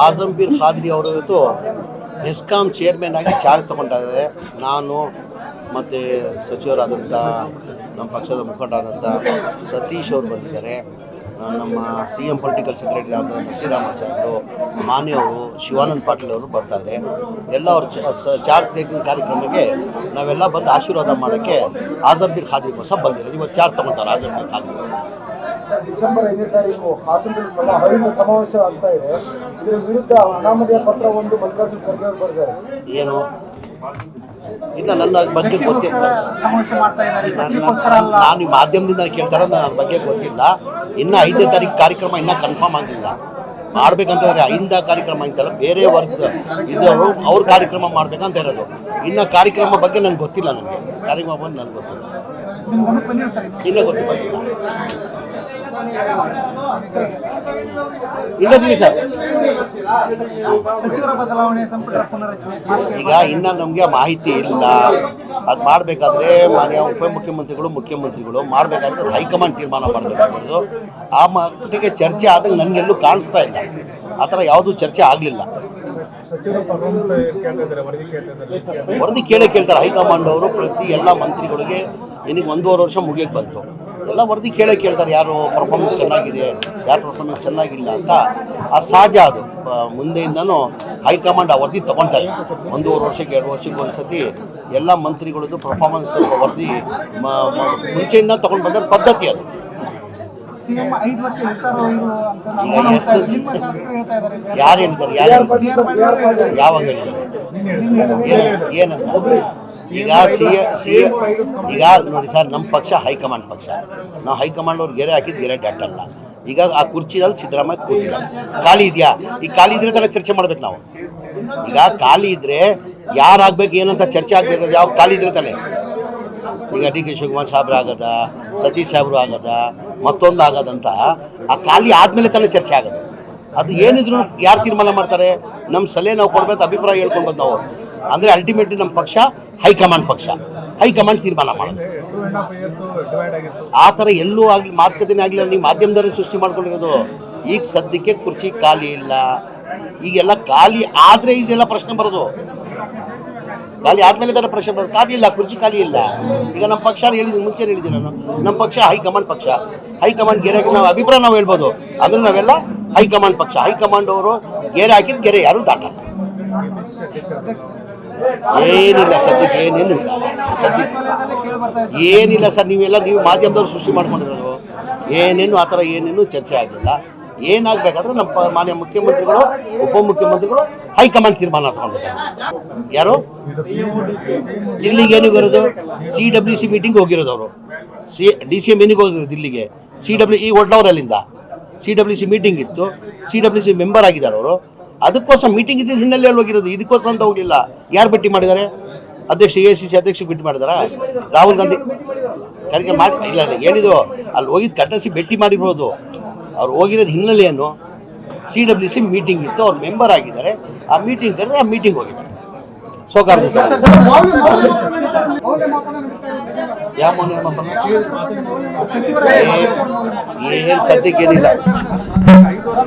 ಆಜಂಬೀರ್ ಖಾದ್ರಿ ಅವರು ಇವತ್ತು ಹೆಸ್ಕಾಂ ಚೇರ್ಮನ್ ಆಗಿ ಚಾರ್ಜ್ ತೊಗೊಂಡಿದ್ದಾರೆ. ನಾನು ಮತ್ತು ಸಚಿವರಾದಂಥ ನಮ್ಮ ಪಕ್ಷದ ಮುಖಂಡರಾದಂಥ ಸತೀಶ್ ಅವರು ಬಂದಿದ್ದಾರೆ. ನಮ್ಮ CM ಪೊಲಿಟಿಕಲ್ ಸೆಕ್ರೆಟರಿ ಆದ ನಸೀರಾಮ ಸಾಹೇಬರು, ಮಾನ್ಯವರು, ಶಿವಾನಂದ ಪಾಟೀಲ್ ಅವರು ಬರ್ತಾರೆ. ಎಲ್ಲ ಅವರು ಚಾರ್ಜ್ ಟೇಕಿಂಗ್ ಕಾರ್ಯಕ್ರಮಕ್ಕೆ ನಾವೆಲ್ಲ ಬಂದು ಆಶೀರ್ವಾದ ಮಾಡೋಕ್ಕೆ ಆಜಂಬೀರ್ ಖಾದ್ರಿಗೋಸ್ಕರ ಬಂದಿರೋದು. ಇವತ್ತು ಚಾರ್ಜ್ ತೊಗೊಳ್ತಾರೆ ಆಜಂಬೀರ್ ಖಾದ್ರಿ. ಡಿಸೆಂಬರ್ 5ನೇ ತಾರೀಕು ಹಾಸನದಲ್ಲಿ ಸಮಾವೇಶ ಆಗ್ತಾ ಇದೆ. ಇದರ ವಿರುದ್ಧ ಅನಾಮಧೇಯ ಪತ್ರ ಒಂದು ಮಲ್ಲಿಕಾರ್ಜುನ ಖರ್ಗೆ ಅವರು ಬರೆದಿದ್ದಾರೆ. ಏನು ಇಲ್ಲ, ನನ್ನ ಬಗ್ಗೆ ಗೊತ್ತಿಲ್ಲ. ನಾನು ಈ ಮಾಧ್ಯಮದಿಂದ ಕೇಳ್ತಾರ, ನನ್ನ ಬಗ್ಗೆ ಗೊತ್ತಿಲ್ಲ. ಇನ್ನು 5ನೇ ತಾರೀಕು ಕಾರ್ಯಕ್ರಮ ಇನ್ನೂ ಕನ್ಫರ್ಮ್ ಆಗಲಿಲ್ಲ. ಮಾಡ್ಬೇಕಂತಂದರೆ 5 ಕಾರ್ಯಕ್ರಮ ಅಂತಲ್ಲ, ಬೇರೆ ವರ್ಗ ಇದ್ದವರು ಅವ್ರ ಕಾರ್ಯಕ್ರಮ ಮಾಡ್ಬೇಕಂತ ಇರೋದು. ಇನ್ನು ಕಾರ್ಯಕ್ರಮ ಬಗ್ಗೆ ನನಗೆ ಗೊತ್ತಿಲ್ಲ. ಕಾರ್ಯಕ್ರಮ ಬಗ್ಗೆ ನನಗೆ ಗೊತ್ತಿಲ್ಲ. ಇಲ್ಲ ಬಂದಿಲ್ಲ. ಇಲ್ಲದಿರಿ ಸರ್, ಈಗ ಇನ್ನು ನಮಗೆ ಮಾಹಿತಿ ಇಲ್ಲ. ಅದು ಮಾಡಬೇಕಾದ್ರೆ ಮಾನ್ಯ ಉಪಮುಖ್ಯಮಂತ್ರಿಗಳು, ಮುಖ್ಯಮಂತ್ರಿಗಳು ಮಾಡಬೇಕಾದ್ರೆ ಹೈಕಮಾಂಡ್ ತೀರ್ಮಾನ ಮಾಡಬೇಕಾಗಿರೋದು. ಆ ಮಟ್ಟಿಗೆ ಚರ್ಚೆ ಆದಂಗೆ ನನಗೆಲ್ಲೂ ಕಾಣಿಸ್ತಾ ಇಲ್ಲ. ಆ ಥರ ಯಾವುದೂ ಚರ್ಚೆ ಆಗಲಿಲ್ಲ. ವರದಿ ಕೇಳ್ತಾರೆ ಹೈಕಮಾಂಡ್ ಅವರು. ಪ್ರತಿ ಎಲ್ಲ ಮಂತ್ರಿಗಳಿಗೆ ಇನ್ನಿಗೆ 1.5 ವರ್ಷ ಮುಗಿಯೋಕ್ಕೆ ಬಂತು. ಎಲ್ಲ ವರದಿ ಕೇಳ್ತಾರೆ, ಯಾರು ಪರ್ಫಾರ್ಮೆನ್ಸ್ ಚೆನ್ನಾಗಿದೆ, ಯಾರು ಪರ್ಫಾರ್ಮೆನ್ಸ್ ಚೆನ್ನಾಗಿಲ್ಲ ಅಂತ. ಆ ಸಹಜ, ಅದು ಮುಂದೆಯಿಂದನೂ ಹೈಕಮಾಂಡ್ ಆ ವರದಿ ತೊಗೊಳ್ತಾರೆ. 1.5 ವರ್ಷಕ್ಕೆ 2 ವರ್ಷಕ್ಕೆ ಒಂದು ಸತಿ ಎಲ್ಲ ಮಂತ್ರಿಗಳದ್ದು ಪರ್ಫಾರ್ಮೆನ್ಸ್ ವರದಿ ಮುಂಚೆಯಿಂದ ತೊಗೊಂಡು ಬಂದ ಪದ್ಧತಿ ಅದು. ಯಾರು ಹೇಳಿದ್ದಾರೆ? ಯಾವಾಗ ಹೇಳಿದ್ದಾರೆ? ಏನಂತ? ಈಗ ನೋಡಿ ಸರ್, ನಮ್ಮ ಪಕ್ಷ ಹೈಕಮಾಂಡ್ ಪಕ್ಷ. ನಾವು ಹೈಕಮಾಂಡ್ ಅವ್ರು ಗೆರೆ ಹಾಕಿದ್ದು ಗೆರೆ ಡಾಟಲ್ಲ. ಈಗ ಆ ಕುರ್ಚಿಯಲ್ಲಿ ಸಿದ್ದರಾಮಯ್ಯ ಕೂತಿಲ್ಲ. ಖಾಲಿ ಇದೆಯಾ? ಈಗ ಖಾಲಿ ಇದ್ರೆ ತಾನೇ ಚರ್ಚೆ ಮಾಡ್ಬೇಕು ನಾವು. ಈಗ ಖಾಲಿ ಇದ್ರೆ ಯಾರಾಗಬೇಕು ಏನಂತ ಚರ್ಚೆ ಆಗಬೇಕು. ಯಾವ ಖಾಲಿ ಇದ್ರೆ ತಾನೆ. ಈಗ DK ಶಿವಕುಮಾರ್ ಸಾಹೇಬ್ರು ಆಗದ, ಸತೀಶ್ ಸಾಹೇಬ್ರು ಆಗದ, ಮತ್ತೊಂದು ಆಗೋದಂತ ಆ ಖಾಲಿ ಆದಮೇಲೆ ತಾನೇ ಚರ್ಚೆ ಆಗೋದು. ಅದು ಏನಿದ್ರು ಯಾರು ತೀರ್ಮಾನ ಮಾಡ್ತಾರೆ? ನಮ್ಮ ಸಲಹೆ ನಾವು ಕೊಡ್ಬೇಕು, ಅಭಿಪ್ರಾಯ ಹೇಳ್ಕೊಳ್ಬೋದು ನಾವು. ಅಂದರೆ ಅಲ್ಟಿಮೇಟ್ಲಿ ನಮ್ಮ ಪಕ್ಷ ಹೈಕಮಾಂಡ್ ಪಕ್ಷ. ಹೈಕಮಾಂಡ್ ತೀರ್ಮಾನ ಮಾಡೋದು. ಆ ಥರ ಎಲ್ಲೂ ಆಗಲಿ, ಮಾತುಕತೆನೇ ಆಗಲಿ, ನೀವು ಮಾಧ್ಯಮದವರೇ ಸೃಷ್ಟಿ ಮಾಡ್ಕೊಂಡಿರೋದು. ಈಗ ಸದ್ಯಕ್ಕೆ ಕುರ್ಚಿ ಖಾಲಿ ಇಲ್ಲ. ಈಗೆಲ್ಲ ಖಾಲಿ ಆದರೆ ಇದೆಲ್ಲ ಪ್ರಶ್ನೆ ಬರೋದು. ಖಾಲಿ ಆದಮೇಲೆ ತಾನೇ ಪ್ರಶ್ನೆ ಬರೋದು. ಖಾಲಿ ಇಲ್ಲ, ಕುರ್ಚಿ ಖಾಲಿ ಇಲ್ಲ. ಈಗ ನಮ್ಮ ಪಕ್ಷ ಹೇಳಿದ್ದೀನಿ, ಮುಂಚೆ ಹೇಳಿದ್ದೀನಿ ನಾನು, ನಮ್ಮ ಪಕ್ಷ ಹೈಕಮಾಂಡ್ ಪಕ್ಷ. ಹೈಕಮಾಂಡ್ ಗೆರೆಗೆ ನಾವು ಅಭಿಪ್ರಾಯ ನಾವು ಹೇಳ್ಬೋದು. ಅಂದರೆ ನಾವೆಲ್ಲ ಹೈಕಮಾಂಡ್ ಪಕ್ಷ. ಹೈಕಮಾಂಡ್ ಅವರು ಗೆರೆ ಹಾಕಿದ ಗೆರೆ ಯಾರೂ ದಾಟಲ್ಲ. ಏನಿಲ್ಲ ಸದ್ಯಕ್ಕೆ, ಏನೇನು ಇಲ್ಲ ಸದ್ಯಕ್ಕೆ, ಏನಿಲ್ಲ ಸರ್. ನೀವು ಮಾಧ್ಯಮದವ್ರು ಸೃಷ್ಟಿ ಮಾಡ್ಕೊಂಡಿರೋದು. ಏನೇನು ಆ ಥರ ಏನೇನು ಚರ್ಚೆ ಆಗಲಿಲ್ಲ. ಏನಾಗಬೇಕಾದ್ರೆ ನಮ್ಮ ಮಾನ್ಯ ಮುಖ್ಯಮಂತ್ರಿಗಳು, ಉಪಮುಖ್ಯಮಂತ್ರಿಗಳು ಹೈಕಮಾಂಡ್ ತೀರ್ಮಾನ ತಗೊಂಡಿದ್ದಾರೆ. ಯಾರು ದಿಲ್ಲಿಗೆ ಏನಿಗೆ ಬರೋದು? CWC ಮೀಟಿಂಗ್ ಹೋಗಿರೋದು ಅವರು. DCM ಏನಿಗೆ ಹೋಗಿರೋದು ದಿಲ್ಲಿಗೆ? CWE ಒಡ್ಲವರಲ್ಲಿಂದ CWC ಮೀಟಿಂಗ್ ಇತ್ತು. CWC ಮೆಂಬರ್ ಆಗಿದ್ದಾರೆ ಅವರು. ಅದಕ್ಕೋಸ್ಕರ ಮೀಟಿಂಗ್ ಇದ್ದಿದ್ದು ಹಿನ್ನೆಲೆಯಲ್ಲಿ ಹೋಗಿರೋದು. ಇದಕ್ಕೋಸ್ಕರ ಅಂತ ಹೋಗಲಿಲ್ಲ. ಯಾರು ಭೇಟಿ ಮಾಡಿದ್ದಾರೆ? ಅಧ್ಯಕ್ಷ AICC ಅಧ್ಯಕ್ಷ ಭೇಟಿ ಮಾಡಿದಾರಾ? ರಾಹುಲ್ ಗಾಂಧಿ ಕರೆಗೆ ಮಾಡಿ ಇಲ್ಲ ಹೇಳಿದ್ರು. ಅಲ್ಲಿ ಹೋಗಿದ್ದು ಕಟ್ಟಸಿ ಭೇಟಿ ಮಾಡಿರ್ಬೋದು. ಅವ್ರು ಹೋಗಿರೋದು ಹಿನ್ನೆಲೆಯನ್ನು CWC ಮೀಟಿಂಗ್ ಇತ್ತು. ಅವ್ರು ಮೆಂಬರ್ ಆಗಿದ್ದಾರೆ. ಆ ಮೀಟಿಂಗ್ ಕರೆದ್ರೆ ಆ ಮೀಟಿಂಗ್ ಹೋಗಿದ್ದಾರೆ. ಸೋಕಾರ್ದು ಯಾವ ಮೌಲ್ಯಮಾಪನ ಏನು ಸದ್ಯಕ್ಕೆ ಏನಿಲ್ಲ.